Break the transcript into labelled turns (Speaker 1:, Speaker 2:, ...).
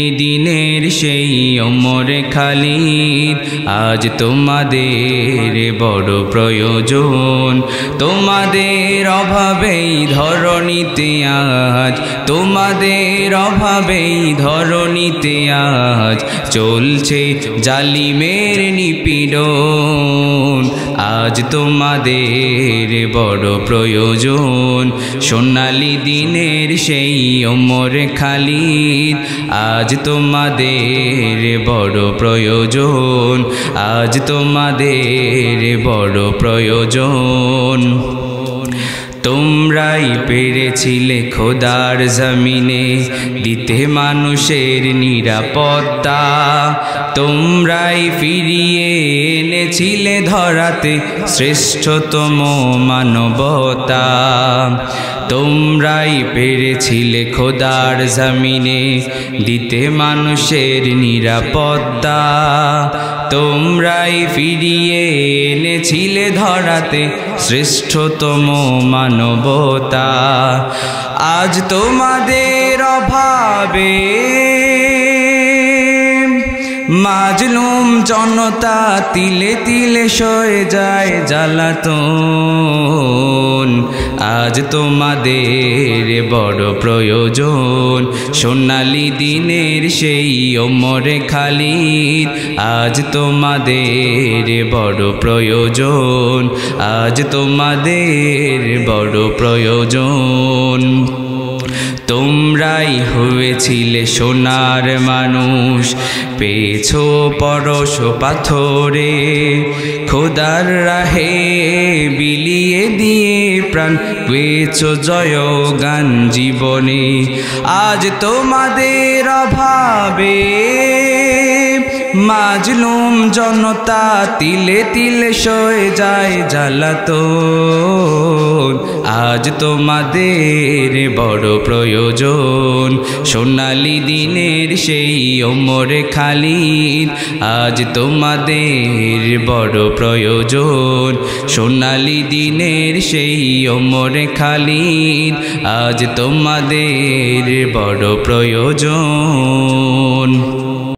Speaker 1: দিনের সেই ওমর খালিদ আজ তোমাদের বড় প্রয়োজন। তোমাদের অভাবেই ধরণীতে আজ, তোমাদের অভাবেই ধরণীতে আজ চলছে জালিমের নিপীড়ন। আজ তোমাদের বড় প্রয়োজন। সোনালী দিনের সেই ওমর খালিদ আজ তোমাদের বড় প্রয়োজন। আজ তোমাদের বড় প্রয়োজন। তোমরাই পেরেছিলে খোদার জমিনে দিতে মানুষের নিরাপত্তা। তোমরাই ফিরিয়ে এনেছিলে ধরাতে শ্রেষ্ঠতম মানবতা। তোমরাই পেরেছিলে খোদার জমিনে দিতে মানুষের নিরাপত্তা। তোমরাই ফিরিয়ে এনেছিলে ধরাতে শ্রেষ্ঠতম মানবতা। আজ তোমাদের অভাবে মাজলুম জনতা তিলে তিলে সয়ে যায় জ্বালাতন। আজ তোমাদের বড় প্রয়োজন। সোনালী দিনের সেই ওমর খালিদ আজ তোমাদের বড় প্রয়োজন। আজ তোমাদের বড় প্রয়োজন। তোমরাই হয়েছিলে সোনার মানুষ, পেছো পরশ পাথরে খোদার রাহে বিলিয়ে দিয়ে প্রাণ পেছো জয়গান জীবনে। আজ তোমাদের অভাবে মাজলুম জনতা তিলে তিলে সয়ে যায় জ্বালাতন। আজ তোমাদের বড় প্রয়োজন। সোনালী দিনের সেই ওমর খালিদ আজ তোমাদের বড় প্রয়োজন। সোনালী দিনের সেই ওমর খালিদ আজ তোমাদের বড় প্রয়োজন।